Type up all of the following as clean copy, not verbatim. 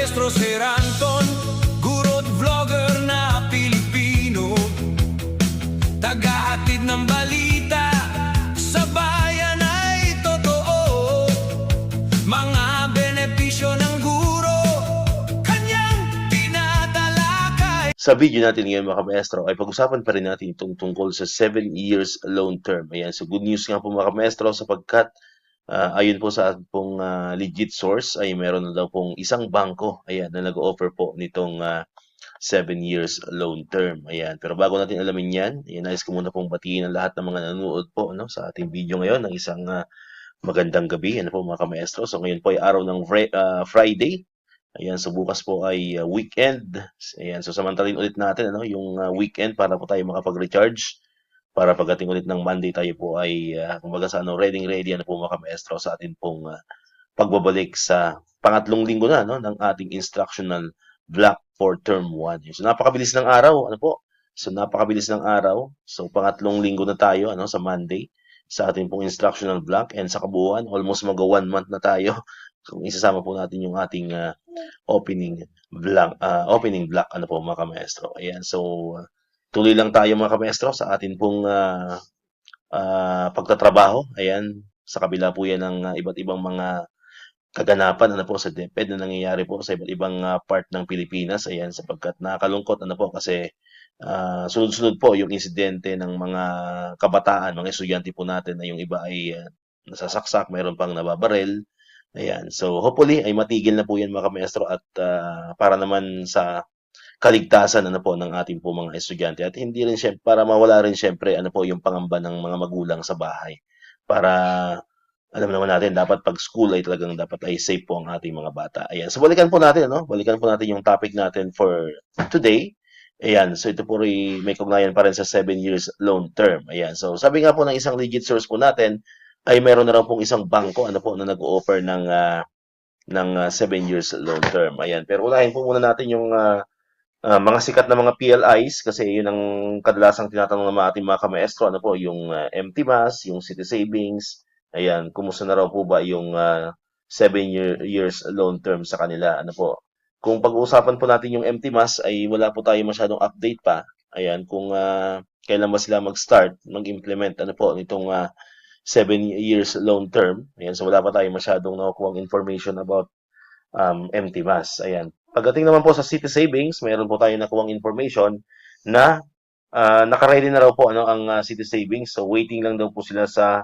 Maestro Sir Anton, guro't vlogger na Pilipino, tagahatid ng balita sa bayan ay totoo. Mga benepisyo ng guro, kanyang tinatalakay. Sa video natin ngayon mga maestro ay pag-usapan pa rin natin itong tungkol sa 7 years loan term. Ayan, so good news nga po mga maestro sapagkat ayon po sa pong legit source ay meron na daw pong isang bangko ayan, na nag-offer po nitong 7 years loan term. Ayan, pero bago natin alamin yan, nais ko muna pong batiin ang lahat ng mga nanonood po no, sa ating video ngayon ng isang magandang gabi. Ano po mga maestro? So ngayon po ay araw ng Friday. Ayan, so bukas po ay weekend. Ayan, so samantalin ulit natin ano, yung weekend para po tayo makapag-recharge. Para pagdating ulit ng Monday tayo po ay kumbaga sa ano, ready ano po mga maestro sa atin pong pagbabalik sa pangatlong linggo na no, ng ating instructional block for term 1. So napakabilis ng araw, ano po? So napakabilis ng araw. So pangatlong linggo na tayo ano sa Monday sa ating pong instructional block and sa kabuuan almost mag 1 month na tayo kung isasama po natin yung ating opening block ano po mga maestro. Ayan, so tuloy lang tayo mga maestro sa atin pong pagtatrabaho. Ayan, sa kabila po yan ng iba't ibang mga kaganapan ano po sa DepEd na nangyayari po sa iba't ibang part ng Pilipinas. Ayan, sapagkat nakakalungkot ano po kasi sunod-sunod po yung insidente ng mga kabataan, mga estudyante po natin na yung iba ay nasasaksak, mayroon pang nababarel. Ayan, so hopefully ay matigil na po yan mga maestro at para naman sa kaligtasan ano po ng ating po mga estudyante at hindi rin syempre para mawala rin syempre ano po yung pangamba ng mga magulang sa bahay para alam naman natin dapat pag school ay talagang dapat ay safe po ang ating mga bata. Ayan. So balikan po natin ano, balikan po natin yung topic natin for today. Ayan, so ito po rin may kaugnayan pa rin sa 7 years loan term. Ayan. So sabi nga po ng isang legit source po natin ay meron na raw pong isang bangko ano po na nag-o-offer ng 7 years loan term. Ayan. Pero unahin po muna natin yung mga sikat na mga PLIs kasi yun ang kadalasang tinatanong ng ating mga kamaestro ano po yung MTMAS, yung City Savings. Ayan, kumusta na raw po ba yung 7 years loan term sa kanila ano po. Kung pag-uusapan po natin yung MTMAS ay wala po tayo masyadong update pa. Ayan, kung kailan ba sila mag-start, mag-implement ano po nitong 7 years loan term. Ayan, so wala pa tayo masyadong nakukuhang information about MTMAS. Ayan. Pagdating naman po sa City Savings, mayroon po tayo nakuhang information na naka-ready na raw po ano ang City Savings. So waiting lang daw po sila sa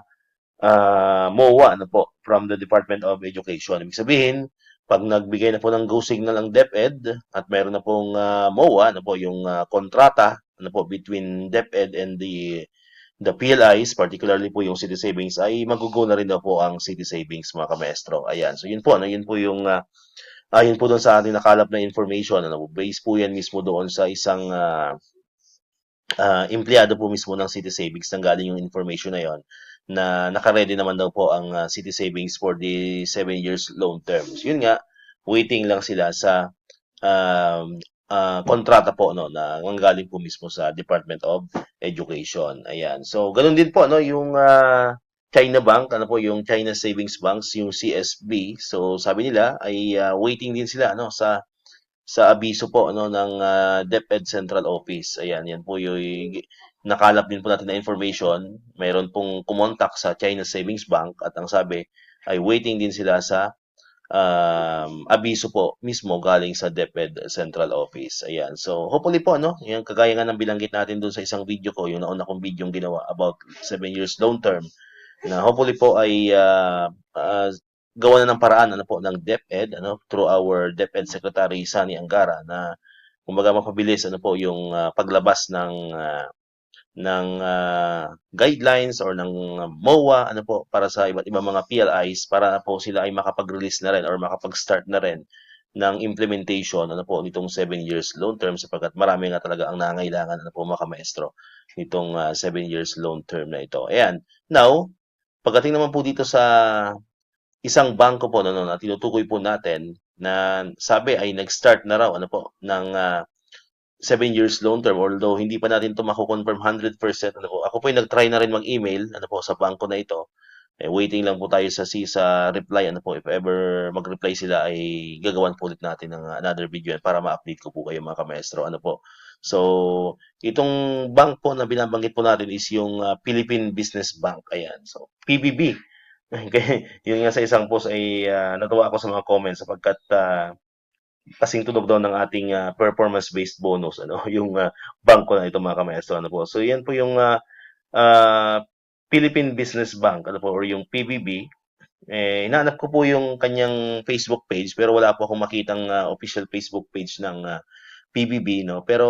MOA ano po from the Department of Education. Ibig sabihin, pag nagbigay na po ng go signal ang DepEd at mayroon na pong MOA ano po yung kontrata ano po between DepEd and the PLIs, particularly po yung City Savings ay magugo na rin daw po ang City Savings mga kamaestro. Ayan. So yun po ano, yun po yung ayon po doon sa ating nakalap na information, ano, base po yan mismo doon sa isang empleyado po mismo ng City Savings nang galing yung information na yon na naka-ready naman daw po ang City Savings for the 7 years loan terms. Yun nga, waiting lang sila sa kontrata po no na nanggaling po mismo sa Department of Education. Ayan. So, ganun din po no yung China Bank, ano po yung China Savings Banks, yung CSB. So sabi nila ay waiting din sila ano sa abiso po ano ng DepEd Central Office. Ayan, yan po yung nakalap din po natin na information. Mayroon pong kumontak sa China Savings Bank at ang sabi ay waiting din sila sa abiso po mismo galing sa DepEd Central Office. Ayan. So hopefully po no, yung kagaya nga ng bilanggit natin doon sa isang video ko, yung nauna kong video ginawa about 7 years loan term na hopefully po ay gawa na ng paraan ano po ng DepEd ano through our DepEd Secretary Sani Angara na kumbaga mapabilis ano po yung paglabas ng guidelines or ng MOA ano po para sa iba't ibang mga PLIs para po sila ay makapag-release na rin or makapag-start na rin ng implementation ano po nitong 7 years loan term sapagkat marami nga talaga ang nangangailangan ano po mga maestro nitong 7 years loan term na ito. Ayan. Now, pagdating naman po dito sa isang bangko po no, na tinutukoy po natin na sabi ay nag-start na raw ano po ng 7 years loan term although hindi pa natin ito mako-confirm 100% ano po. Ako po ay nag-try na rin mag-email ano po sa bangko na ito Waiting lang po tayo sa reply. Ano po, if ever mag-reply sila ay gagawan po ulit natin ng another video para ma-update ko po kayo mga kamaestro. Ano po. So, itong bank po na binabanggit po natin is yung Philippine Business Bank. Ayan. So, PBB. Okay. Yun nga sa isang post ay natawa ako sa mga comments sapagkat kasing tunog daw ng ating performance-based bonus, ano, yung bangko na ito mga kamaestro. Ano po. So, yan po yung ah, Philippine Business Bank, ano po, or yung PBB. Hinahanap ko po yung kanyang Facebook page pero wala po akong makitang official Facebook page ng PBB, no? Pero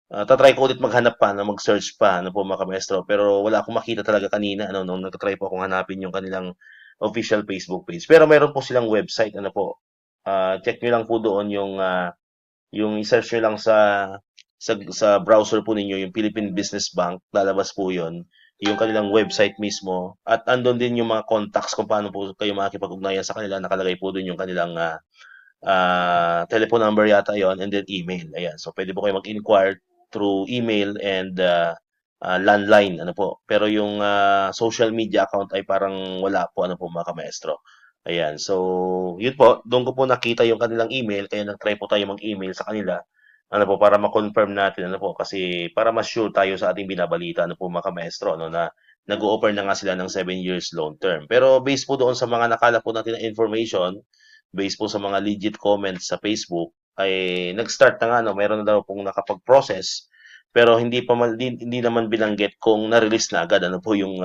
tatry ko ulit maghanap pa, no? Mag-search pa, ano po mga kamaestro. Pero wala akong makita talaga kanina, ano, nung nagtatry po akong hanapin yung kanilang official Facebook page. Pero meron po silang website, ano po. Check nyo lang po doon yung i-search nyo lang sa browser po ninyo, yung Philippine Business Bank, lalabas po yon yung kanilang website mismo. At andun din yung mga contacts kung paano po kayo makikipag-ugnayan sa kanila. Nakalagay po dun yung kanilang telephone number yata yon and then email. Ayan. So, pwede po kayo mag-inquire through email and landline. Ano po. Pero yung social media account ay parang wala po. Ano po mga kamaestro. Ayan. So, yun po. Doon ko po nakita yung kanilang email. Kaya nag-try po tayo mag-email sa kanila. Ano po, para ma-confirm natin. Ano po. Kasi para mas sure tayo sa ating binabalita. Ano po mga kamaestro. Ano, na nag-o-offer na nga sila ng 7 years loan term. Pero based po doon sa mga nakala po natin na information, based po sa mga legit comments sa Facebook, ay nag-start na nga, no, meron na daw pong nakapag-process, pero hindi naman binanggit kung na-release na agad ano po yung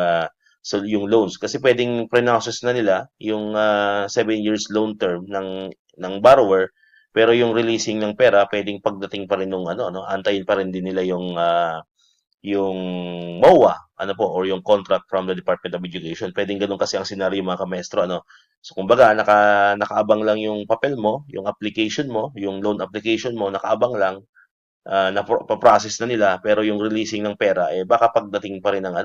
so yung loans kasi pwedeng pre-process na nila yung 7 years loan term ng borrower pero yung releasing ng pera pwedeng pagdating pa rin nung antayin pa rin din nila yung MOA, ano po, or yung contract from the Department of Education. Pwedeng ganun kasi ang senaryo mga kamestro, ano. So, kumbaga, nakaabang lang yung papel mo, yung application mo, yung loan application mo, nakaabang lang, pa-process na nila, pero yung releasing ng pera, baka pagdating pa rin ng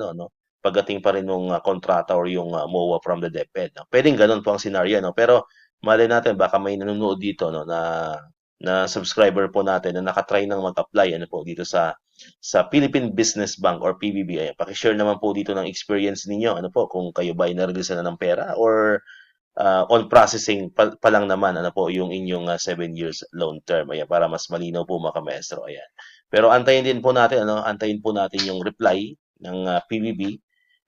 pagdating pa rin ng kontrata or yung MOA from the DepEd. No? Pwedeng ganun po ang senaryo, no? Pero, malay natin, baka may nanonood dito, no, na subscriber po natin na nakatry nang mag-apply ano po dito sa Philippine Business Bank or PBB. Ayan, paki-share naman po dito ng experience ninyo. Ano po, kung kayo ba ay na-release na ng pera or on processing pa lang naman ano po yung inyong 7 years loan term. Ayan, para mas malinaw po mga maestro. Ayan. Pero antayin din po natin antayin po natin yung reply ng PBB.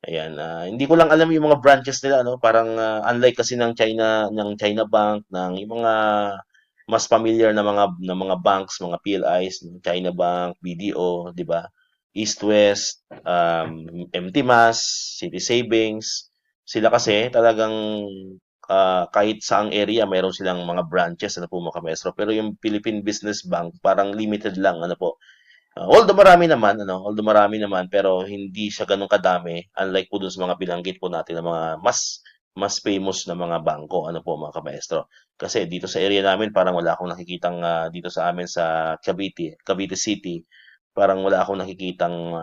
Ayan, hindi ko lang alam yung mga branches nila parang unlike kasi ng China Bank, ng yung mga mas familiar na mga banks, mga PLIs, China Bank, BDO, 'di ba? East West, MTMAS, City Savings. Sila kasi talagang kahit saang area mayroon silang mga branches ano po mga kamestro. Pero yung Philippine Business Bank parang limited lang ano po. Although marami naman pero hindi siya gano'n kadami unlike po dun sa mga binanggit po natin na mga mas famous na mga bangko ano po mga kamaestro. Kasi dito sa area namin parang wala akong nakikitang dito sa amin sa Cavite City, parang wala akong nakikitang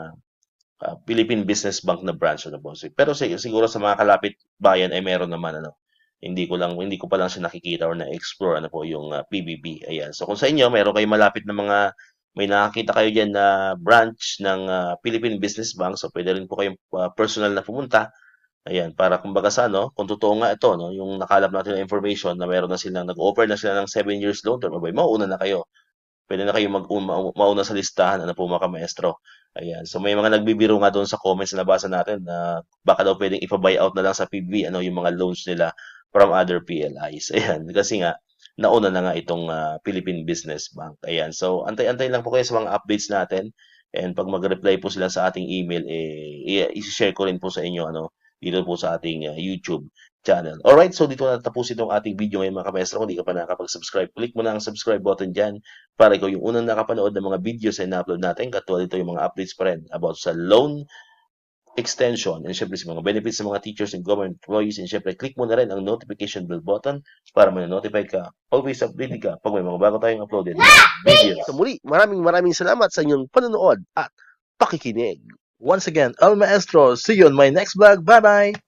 Philippine Business Bank na branch ano po. Pero siguro sa mga kalapit bayan ay meron naman ano. Hindi ko pa lang siya nakikita or na-explore ano po yung PBB. Ayan. So kung sa inyo meron kayong malapit na may nakakita kayo diyan na branch ng Philippine Business Bank, so pwede rin po kayong personal na pumunta. Ayan, para kumbaga sa kung totoo nga ito, no, yung nakalap natin na information na meron na silang nag-offer na sila ng 7 years loan term, abay, mauna na kayo. Pwede na kayo mauna sa listahan, ano po mga maestro. Ayan. So may mga nagbibiro nga doon sa comments na nabasa natin na baka daw pwedeng ipa-buy out na lang sa PBB yung mga loans nila from other PLIs. Ayan. Kasi nga, nauna na nga itong Philippine Business Bank. Ayan. So antay-antay lang po kayo sa mga updates natin. And pag mag-reply po sila sa ating email, i-share ko rin po sa inyo dito po sa ating YouTube channel. Alright, so dito na tapusin itong ating video ngayon mga kapestro. Kung di ka pa nakakapag-subscribe, click mo na ang subscribe button dyan para ikaw yung unang nakapanood ng mga videos na ina-upload natin. Katulad ito yung mga updates pa rin about sa loan extension and syempre sa mga benefits sa mga teachers and government employees and syempre click mo na rin ang notification bell button para ma-notify ka. Always updated ka pag may mga bago tayong uploaded na videos. So muli, maraming salamat sa inyong panonood at pakikinig. Once again, El Maestro. See you on my next vlog. Bye-bye!